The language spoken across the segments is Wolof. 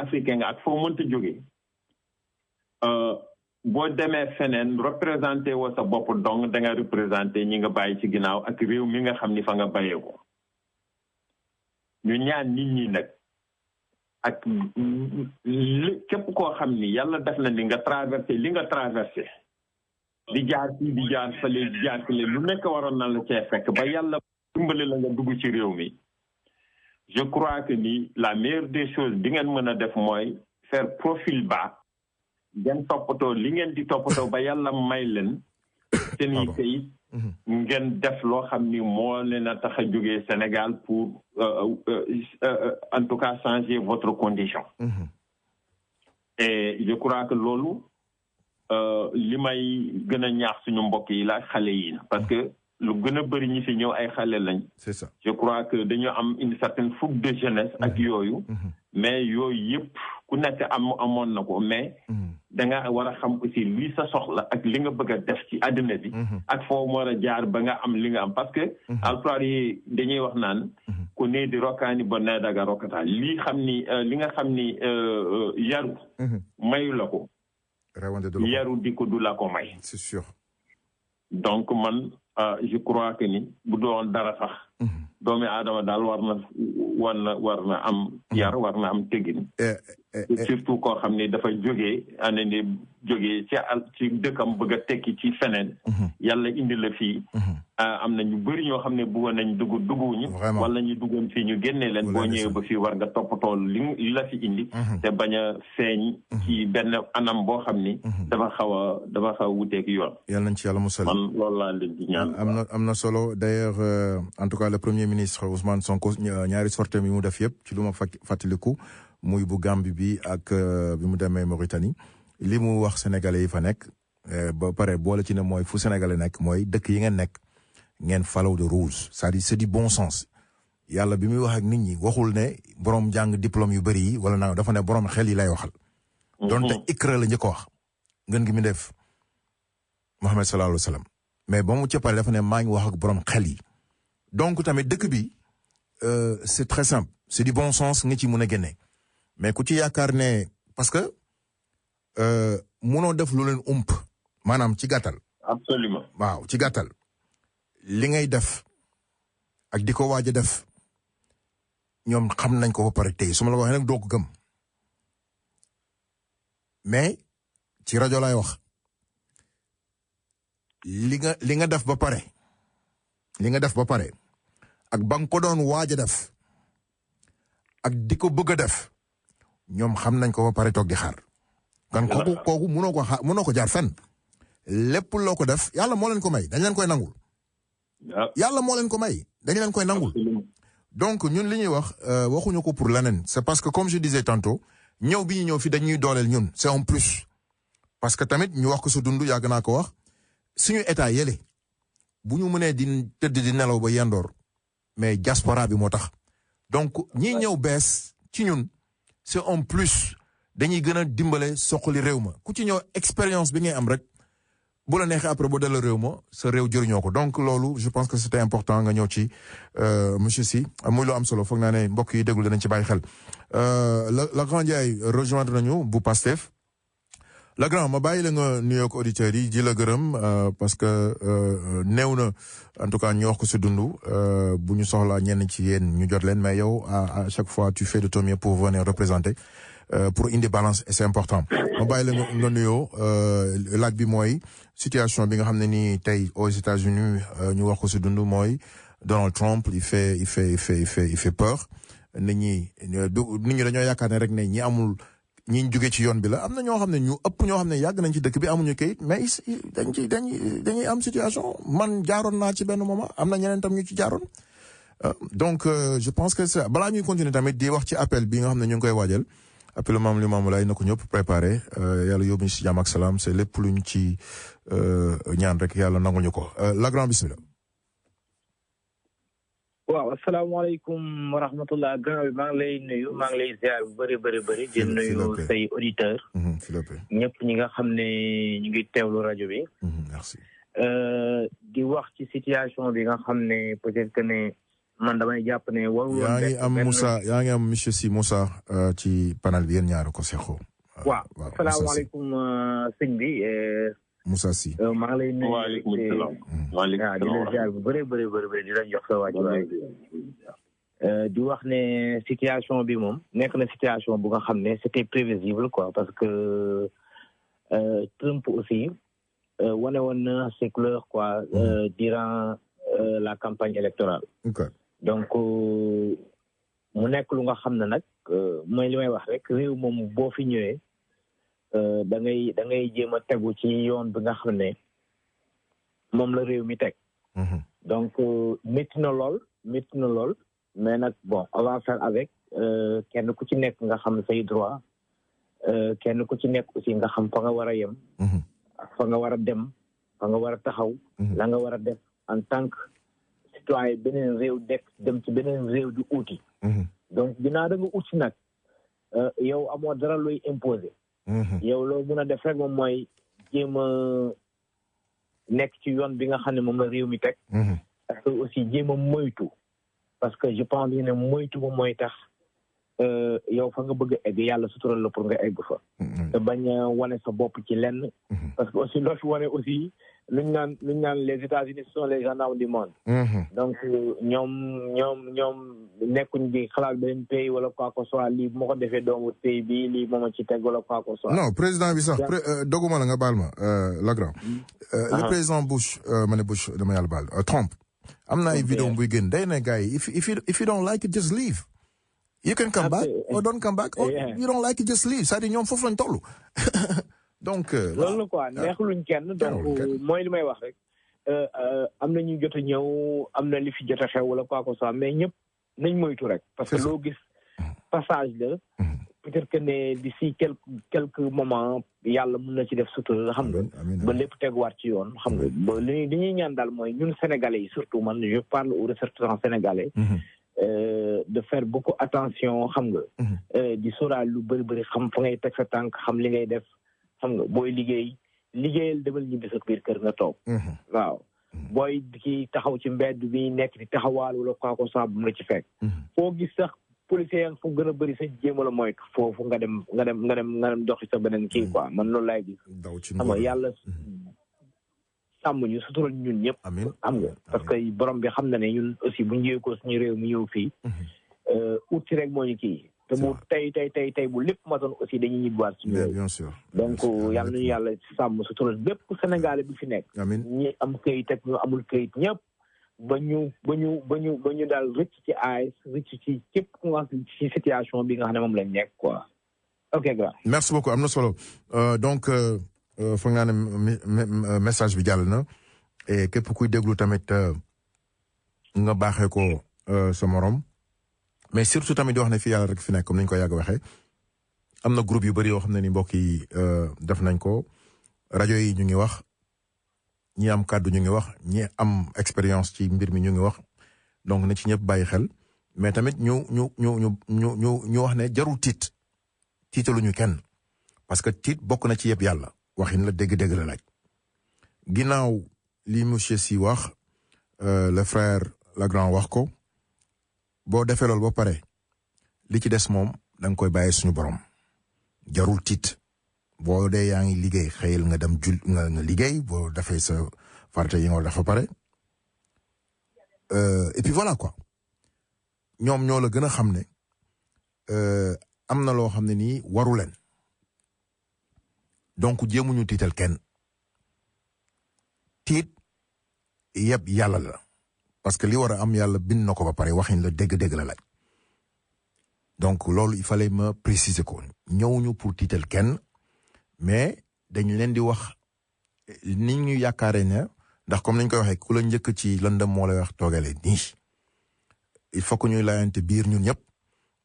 africain nga ak foo mënta jóge boo demee feneen représenté woo sa bopp donc da nga représenté ñi nga bàyyi ci ginnaaw ak réew mi nga xam ni fa nga bàyyee ko ñu ñaan nit ñi nag ak képp koo xam ni yàlla def na ni nga traversé li nga traversé di jaar fii di jaar fële di jaar fële lu nekk waroon na la cee fekk ba yàlla dimbali la nga dugg ci réew mi je crois que ni la meilleure des choses bi ngeen mën a def mooy faire profil bas ngeen toppatoo li ngeen di toppatoo ba yàlla may leen seen i kayit ngeen def loo xam ni moo leen a tax a jógee Sénégal pour en tout cas changer votre condition et je crois que loolu li may gën a ñaax suñu mbokk yi la xale yi parce que lu gën a bëri ñi fi ñëw ay xale lañ. c'est ça je crois que dañu am une certaine fougue de jeunesse ak yooyu. mais yooyu yëpp ku nekk amoon na ko mais. da nga war a xam aussi lii sa soxla ak li nga bëgg a def ci àddina bi. ak foo war a jaar ba nga am li nga am parce que. alpulaar yi dañuy wax naan. ku ne di rokkaani ba ne daga rokkata lii xam ni li nga xam ni yaru. mayu la ko. yaru di ko du la ko may. c'est sûr. donc man je crois que ni bu doon dara sax. doomi aadama daal war na am yar war na am teggin. surtout koo xam ne dafa jógee ci dëkkam bëgg a tekki ci feneen. yàlla indi la fii. am na ñu bëri ñoo xam ne bëggoon nañ dugguñu. wala ñu duggoon fii ñu génnee leen boo ñëwee ba fii war nga toppatoo li la fi indi. te bañ a feeñ ci benn anam boo xam ni. dafa xaw a wuteeg yoon. yàlla nañ ci yàlla musal. man loolu laa leen di ñaan. am na solo d'ailleurs en tout cas le premier ministre Ousmane Sonko ñaari sortem yi mu def yëpp ci lu ma fàttaliku muy bu Gambie bi ak bi mu demee Mauritanie li mu wax sénégalais yi fa nekk ba pare boole ci ne mooy fu sénégalais nekk mooy dëkk yi ngeen nekk ngeen follow the rules c'est-à-dire c'est du bon sens yàlla bi muy wax ak nit ñi waxul ne borom jàng diplôme yu bëri yi wala naa dafa ne borom xel yi lay waxal. donte ikra la njëkk a wax ngeen gi mu def Muhammad sallallahu alayhi wa sallam mais ba mu ca pare dafa ne maa ngi wax ak borom xel yi donc tamit dëkk bi c'est très simple c'est du bon sens nga ci mën a génne mais ku ci yaakaar ne parce que munoo def lu leen ump maanaam ci gàttal. absolument waaw ci gàttal li ngay def ak di ko waaj a def ñoom xam nañ ko ba pare tey su ma la waxee nag doo ko gëm mais ci rajo laay wax li nga def ba pare ak ba nga ko doon waaj a def ak di ko bëgg a def ñoom xam nañ ko ba pare toog di xaar. kan kooku mënoo ko jaar fenn lépp loo ko def yàlla moo leen ko may dañ leen koy nangul. yàlla moo leen ko may dañ leen koy nangul. donc ñun li ñuy wax waxuñu ko pour leneen c'est parce que comme je disais tantôt ñëw bi ñu ñëw fi dañuy dooleel ñun c'est en plus. parce que tamit ñu wax ko su dund yàgg naa ko wax suñu état yële bu ñu mënee di tëdd di nelaw ba yendoor mais diaspora bi moo tax donc ñi ñëw bees ci ñun c'est en plus dañuy gën a dimbale soxali réew ma ku ci ñëw expérience bi ngay am rek bu la neexee après boo delloo réew ma sa réew jëriñoo ko donc loolu je pense que c'était important nga ñëw ci monsieur Sy muy lu am solo foog naa ne mbokk yi déglu danañ ci bàyyi xel la grand Ndiaye rejoindre nañu bu Pastef la grand ma bàyyi la nga nuyoo ak auditeurs yi di la gërëm parce que néew na en tout cas ñu wax ko si dund bu ñu soxlaa ñenn ci yéen ñu jot leen mais yow à chaque fois tu fais de ton mieux pour venir représenter pour indi balance et c'est important ma bàyyi la nga nuyoo laaj bi mooy situation bi nga xam ne nii tey aux États-Unis ñu wax ko si dund mooy Donald Trump il fait peur nit ñi dañoo yaakaar ne rek ne ñi amul ñi ñu jóge ci yoon bi la am na ñoo xam ne ñu ëpp ñoo xam ne yàgg nañ ci dëkk bi amuñu kayit mais dañuy am situation man jaaroon naa ci benn moment am na ñeneen tam ñu ci jaaroon donc je pense que ça balaa ñuy continuer tamit di wax ci appel bi nga xam ne ñu ngi koy waajal appel Maam Limaamu Laay na ko ñëpp préparé yàlla yóbbu ñu si jàmm ak salaam c'est lépp luñ ci ñaan rek yàlla nangul ñu ko la grand bismillah. waaw asalaamaaleykum wa rahmatullah gannaaw bi maa ngi lay nuyu maa ngi lay ziar bu bëri di nuyu say auditeurs ñëpp ñi nga xam ne ñu ngi teewlu rajo bi merci di wax ci situation bi nga xam ne peut-être que ne man damay jàpp ne warul woon. yaa ngi am Moussa yaa ngi am monsieur Sy Moussa ci panel bi yéen ñaar ko seqoo. waaw asalaamaaleykum sëñ bi. Moussa Sy. maa ngi lay nuyu. waaleykum salaam. waaleykum salaam di la ziar bu bëri di la jox sa wàccuwaay. di wax ne situation bi moom nekk na situation bu nga xam ne c'était prévisible quoi parce que Trump aussi wane woon na ses couleurs quoi durant la campagne électorale. donc mu nekk lu nga xam ne nag mooy li may wax rek réew moom boo fi ñëwee da ngay jéem a tegu ci yoon bi nga xam ne moom la réew mi teg. donc métti na lool mais nag bon on va faire avec kenn ku ci nekk nga xam say droit kenn ku ci nekk aussi nga xam fa nga war a yem. fa nga war a dem fa nga war a taxaw. la nga war a def en tant que citoyen beneen réew dem ci beneen réew di uuti. donc dinaa da nga uti nag yow amoo dara looy imposer. yow loo mun a def rek moom mooy jéem a nekk ci yoon bi nga xam ne moom la réew mi teg. parce que aussi jéem a moytu. parce que je pense ne moytu ba mooy tax yow fa nga bëgg a egg yàlla sutural la pour nga egg fa. te bañ a wane sa bopp ci lenn. parce que aussi loo fi wane aussi luñ naan les États-Unis sont les gendarmes du monde. donc ñoom nekkuñ di xalaat beneen pays wala quoi que soit lii bu ma ko defee doomu pays bi lii moom a ci teg wala quoi que soit. non président bi sax doguma la nga baal ma Lagrand. le président Bush dama yàlla baal Trump. am na ay vidéo buy gën day ne gars yi if you don't like it just leave. you can come back or don't come back or you don't like it just leave c'est-à-dire ñoom foofu lañ toll. donc loolu la quoi neexuluñ kenn donc mooy li may wax rek am na ñu jot a ñëw am na li fi jot a xew wala quoi que soit mais ñëpp nañ moytu rek parce que loo gis passage la peut-être que ne d'ici quelques moments yàlla mën na ci def sutura xam nga ba lépp teguwaat ci yoon xam nga ba li ñuy ñaan daal mooy ñun sénégalais yi surtout man je parle aux ressortissants sénégalais de faire beaucoup attention xam nga di sóoraal lu bëri xam fa ngay teg sa tànk xam li ngay def xam nga booy liggéeyal demal ñibbi sa biir kër nga toog waaw booy ki taxaw ci mbedd bi nekk di taxawaal wala quoi que soit bu mu la ci fekk foo gis sax policiers yaa ngi fu gën a bëri sa jéem a moytu foofu nga dem doxi sa beneen kii quoi man loolu laay gis xam nga yàlla sàmm ñu sutural ñun ñëpp xam nga parce que borom bi xam na ne ñun aussi bu ñu ko suñu réew mi ñëw fii uti rek moo ñu kii te bu tey bu lépp matoon aussi dañuy ñibbaat suñu réew bien sûr donc yàlla nañu yàlla sàmm sutural bépp Sénégalais bi fi nekk ñi am këyit ak ñu amul këyit ñëpp ba ñu daal rëcc ci rëcc ci képp ku nga ci situation bi nga xam ne moom lañ nekk quoi ok grand merci beaucoup am na solo donc foog naa ne message bi jàll na et képp kuy déglu tamit nga baaxee ko sa morom mais surtout tamit di wax ne fii yàlla rek fi nekk comme ni ñu ko yàgg waxee am na groupe yu bëri yoo xam ne ni mbokk yi def nañ ko rajo yi ñu ngi wax ñi am kàddu ñu ngi wax ñi am expérience ci mbir mi ñu ngi wax donc na ci ñëpp bàyyi xel mais tamit ñu wax ne jarul tiitaluñu kenn parce que tiit bokk na ci yëpp yàlla waxin la dégg-dégg la laaj ginnaaw li monsieur Sy wax le frère Lagrand wax ko boo defee loolu ba pare li ci des moom da nga koy bàyyi suñu borom jarul tiit boo dee yaa ngi liggéey xëyal nga dem nga liggéey boo defee sa farata yi nga dafa pare et puis voilà quoi ñoom ñoo la gën a xam ne am na loo xam ne nii waru leen donc jéemuñu tiital kenn tiit yëpp yàlla la parce que li war a am yàlla bind na ko ba pare waxin la dégg-dégg la laaj donc loolu il fallait ma préciser ko ñëwuñu pour tiital kenn mais dañu leen di wax ni ñu yaakaare ne ndax comme nañ koy waxee ku la njëkk ci lëndëm moo lay wax toogale nii il faut que ñuy layante biir ñun ñëpp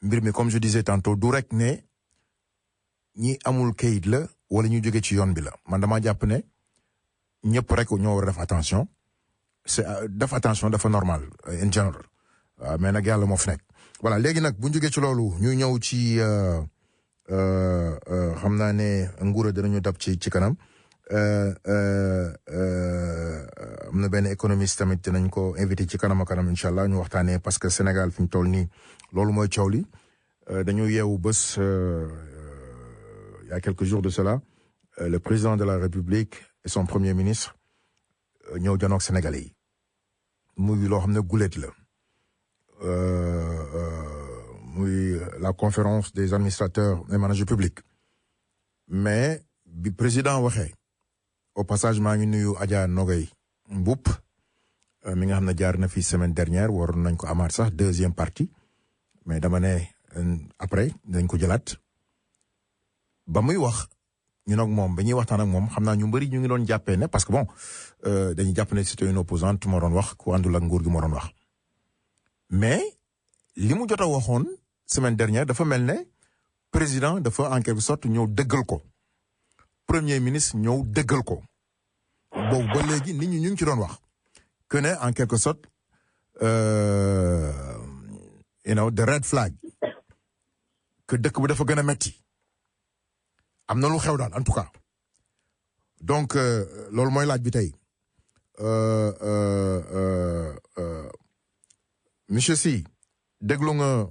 mbir mi comme je disais tantôt du rek ne ñi amul kayit la wala ñu jóge ci yoon bi la man dama jàpp ne ñëpp rek ñoo war a def attention def attention dafa normal in general mais nag yàlla moo fi nekk voilà léegi nag bu ñu jógee ci loolu ñu ñëw ci xam naa ne nguura dinañu dab ci kanam am na benn économiste tamit dinañ ko invité ci kanam a kanam incha allah ñu waxtaanee parce que Sénégal fi ñu toll nii loolu mooy coow li dañu yeewu bés il y a quelques jours de cela le président de la République et son premier ministre ñëw janoog Sénégalais yi muy loo xam ne gulet la muy la conférence des administrateurs et managers publics mais bi président waxee au passage maa ngi nuyu Adja Nogay Mboup mi nga xam ne jaar na fi semaine dernière waroon nañ ko amaat sax deuxième partie mais dama ne après dañ ko jëlaat ba muy wax ñu nag moom ba ñuy waxtaan ak moom xam naa ñu bëri ñu ngi doon jàppee ne parce que bon dañuy jàpp ne c'était une opposante moo doon wax ku àndul ak nguur gi moo doon wax mais li mu jot a waxoon semaine dernière dafa mel ne président dafa en quelque sorte ñëw dëggal ko premier ministre ñëw dëggal ko boobu ba léegi nit ñi ñu ngi ci doon wax que ne en quelque sorte you know the red flag que dëkk bu dafa gën a metti am na lu xew daal en tout cas donc loolu mooy laaj bi tey monsieur Sy déglu nga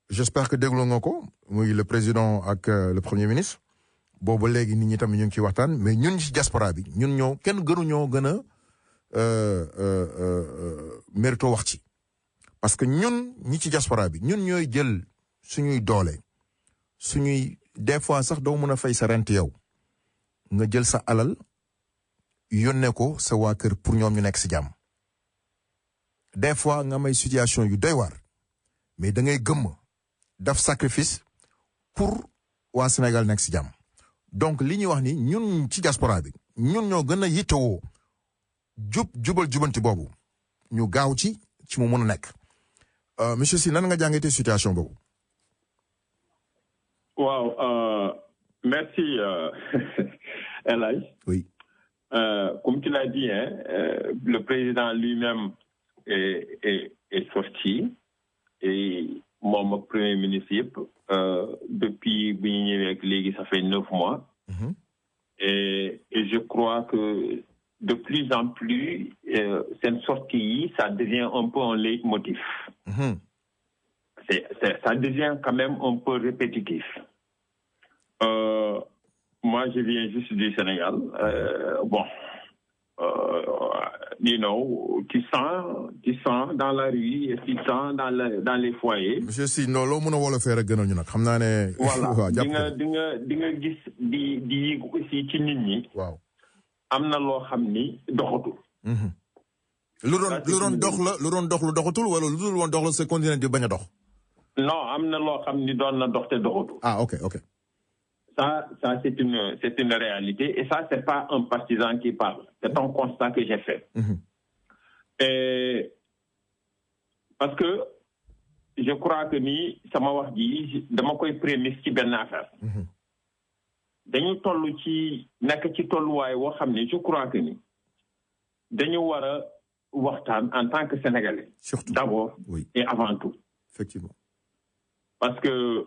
j'espère que déglu nga ko muy le président ak le premier ministre boobu léegi nit ñi tamit ñu ngi ciy waxtaan mais ñun ci diaspora bi ñun ñoo kenn gënuñoo gën a mérito wax ci parce que ñun ñi ci diaspora bi ñun ñooy jël suñuy doole suñuy des fois sax doo mën a fay sa rent yow nga jël sa alal yónnee ko sa waa kër pour ñoom ñu nekk si jàmm des fois nga may situation yu doy waar mais da ngay gëmm daf sacrifice pour waa Sénégal nekk si jàmm donc li ñuy wax ni ñun ci diaspora bi ñun ñoo gën a yittewoo jubal jubanti boobu ñu gaaw ci mu mën a nekk monsieur Sy nan nga jàngatee situation boobu. waaw merci El Hadj. Oui. Comme tu l'as dit, le président lui-même est sorti et mon premier ministre depuis bi ñu ñëwee ak léegi ça fait 9 mois. Mm-hmm. Et je crois que de plus en plus cette sortie ça devient un peu un leitmotiv. Mm-hmm. Ça devient quand même un peu répétitif. Moi, je viens juste du Sénégal. You know, tu sens dans la rue, tu sens dans les foyers. Monsieur Sy, non, loo mën a wala fee rek gënal ñu nag xam naa ne. voilà di nga gis di yéeg aussi ci nit ñi. waaw am na loo xam ni doxatul. lu doon dox lu doxatul wala lu dul woon dox la sa continuer di bañ a dox. non am na loo xam ni doon na dox te doxatul. ah ok. Ça c'est une réalité et ça c'est pas un partisan qui parle, c'est un constat que j'ai fait. Mm-hmm. Et parce que je crois que ni sama wax ji dama koy prémisse ci benn affaire. dañu toll ci nekk ci tolluwaay woo xam ne je crois que ni dañu war a waxtaan en tant que Sénégalais. Surtout. D'abord oui. Et avant tout. Effectivement. Parce que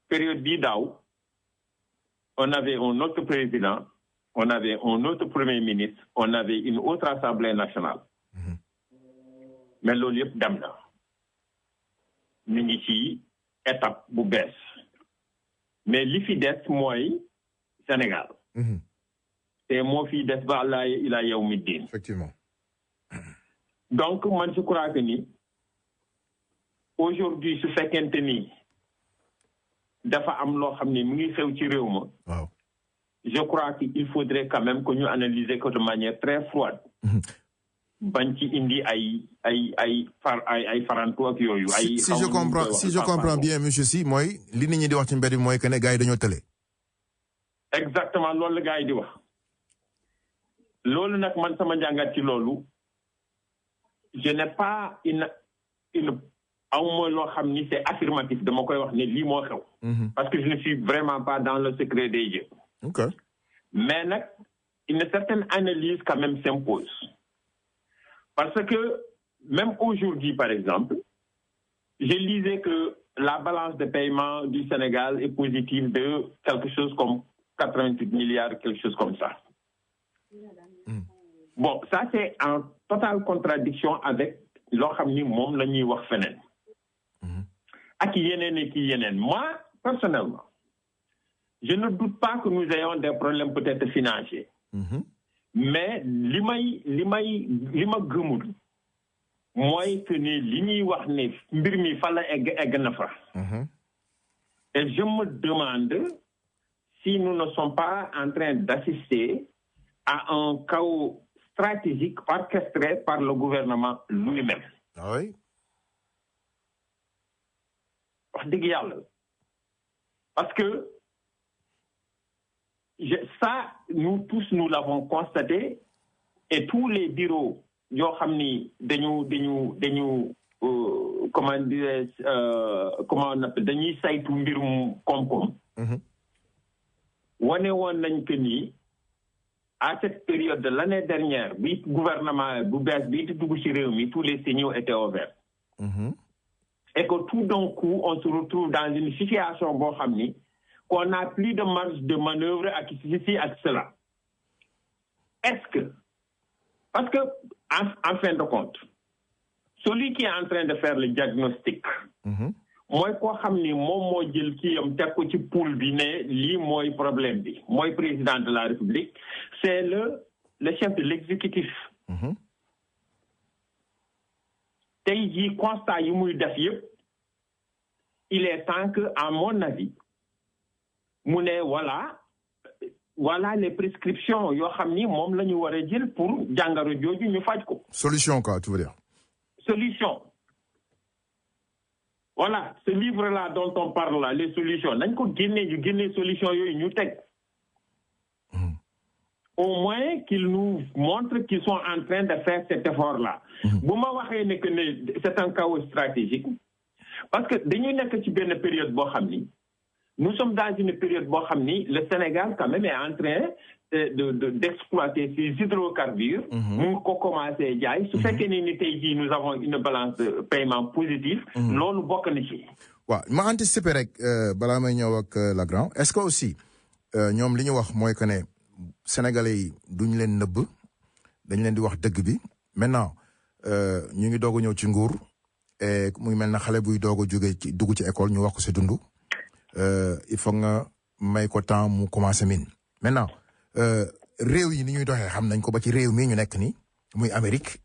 période bii daaw on avait un autre président on avait un autre premier ministre on avait une autre assemblée nationale. Mm-hmm. mais loolu yëpp dem na ñu ngi ci étape bu bees mais li fi des mooy Sénégal. Mm-hmm. te moo fi des ba ila yawmi diin. Effectivement. donc man je crois que ni aujourd'hui su fekkente ni dafa am loo xam ne mu ngi xew ci réew ma. waaw. je crois qu'il faudrait quand même que ñu analyser ko de manière très froide. bañ ci indi ay farantu ak yooyu. si je comprends bien monsieur Sy mooy li nit ñi di wax ci mbedd bi mooy que ne gars yi dañoo tële. exactement loolu la gars yi di wax. loolu nag man sama njàngat ci loolu je n'ai pas une awma loo xam ni c'est affirmatif dama koy wax ne lii moo xew. parce que je ne suis vraiment pas dans le secret des dieux. Ok. mais nag une certaine analyse quand même s'impose. Parce que même aujourd'hui, par exemple, je lisais que la balance de paiement du Sénégal est positive de quelque chose comme 88 milliards, quelque chose comme ça. Bon, ça c'est en totale contradiction avec loo xam ni moom la ñuy wax feneen. Ak yeneen et ki yeneen. Moi, personnellement, je ne doute pas que nous ayons des problèmes peut-être financiers. Mais li ma gëmul mooy que ni li ñuy wax ne mbir mi fa la egg na fa. Et je me demande si nous ne sommes pas en train d'assister à un chaos stratégique orchestré par le gouvernement lui-même. Ah oui? Wax dëgg yàlla. Parce que ça, nous tous, nous l'avons constaté, et tous les bureaux, yoo xam ni dañu comment dire, comment on appelle, dañuy saytu mbirum koom-koom. Wane woon nañ que ni à cette période de l'année dernière, bi gouvernement bu bees bi di dugg ci réew mi, tous les signaux étaient ouverts. Et que tout d'un coup, on se retrouve dans une situation boo xam ni qu'on n'a plus de marge de manœuvre ak ceci ak cela. Est-ce que, parce que en fin de compte, celui qui est en train de faire le diagnostic, mooy koo xam ni moom moo jël kii am teg ko ci pool bi ne lii mooy problème bi, mooy président de la République, c'est le chef de l'exécutif. Tey jii constat yi muy def yëpp, il est temps que, à mon avis, mu ne voilà les prescriptions yoo xam ni moom la ñu war a jël pour jàngaro jooju ñu faj ko. Solution quoi, tu veux dire? Solution. Voilà, ce livre-là dont on parle là, les solutions, nañ ko génne solution yooyu ñu teg. Au moins qu'ils nous montrent qu'ils sont en train de faire cet effort-là. Bu ma waxee ne que c'est un chaos stratégique, parce que dañuy nekk ci benn période boo xam ni, nous sommes dans une période boo xam ni, le Sénégal quand même est en train d'exploiter ces hydrocarbures. Mu ngi ko commencé jaay. Su fekkee ni tey jii nous avons une balance de paiement positive. Loolu bokk na ci. waaw ma anticiper rek balaa may ñëw ak Lagrand. Est-ce que aussi ñoom li ñu wax mooy que ne Sénégalais yi duñ leen nëbb dañ leen di wax dëgg bi. Maintenant ñu ngi doog a ñëw ci nguur et muy mel na xale buy doog a jóge ci dugg ci école ñu wax ko si dundu. Il faut nga may ko temps mu commencé min. Maintenant réew yi ni ñuy doxee xam nañ ko ba ci réew mii ñu nekk ni muy Amérique.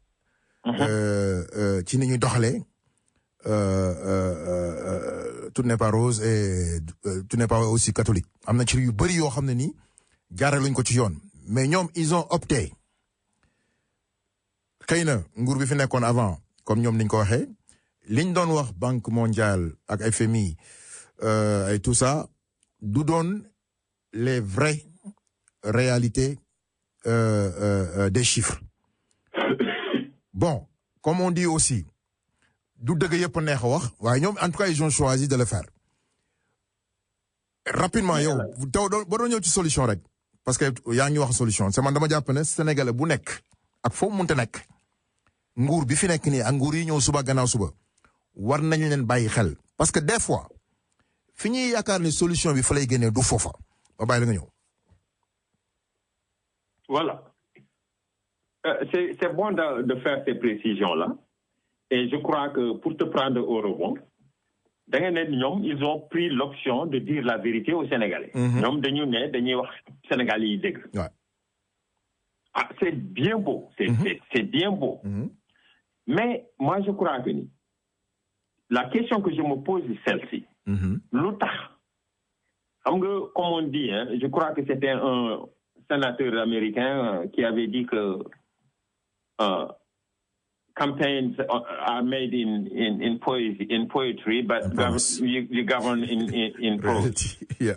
Ci ni ñuy doxalee tout n'est pas rose et tout n'est pas aussi catholique. Am na ci yu bëri yoo xam ne nii jaaraluñ ko ci yoon mais ñoom ils ont opté xëy na nguur bi fi nekkoon avant comme ñoom niñ ko waxee liñ doon wax Banque mondiale ak FMI et tout ça du doon les vraies réalités des chiffres. Bon, comme on dit aussi, du dëgg yëpp neex a wax waaye ñoom en tout cas ils ont choisi de le faire. Rapidement yow taw boo doon ñëw ci solution rek parce que yaa ngi wax solution c'est man dama jàpp ne Sénégalais bu nekk ak foo munte nekk nguur bi fi nekk nii ak nguur yi ñëw suba gannaaw suba war nañ leen bàyyi xel parce que des fois fi ñuy yaakaar ne solution bi fa lay génnee du foofa ba bàyyi la nga ñëw. Voilà. C'est bon de faire ces précisions-là. Et je crois que pour te prendre au rebond, ils ont pris l'option de dire la vérité aux Sénégalais. Sénégalais. Ouais. Ah, c'est bien beau. C'est bien beau. Mais moi, je crois que la question que je me pose est celle-ci. L'OTAN. Comme on dit, hein, je crois que c'était un sénateur américain qui avait dit que campaigns are made in poetry, but you govern in prose. Yeah.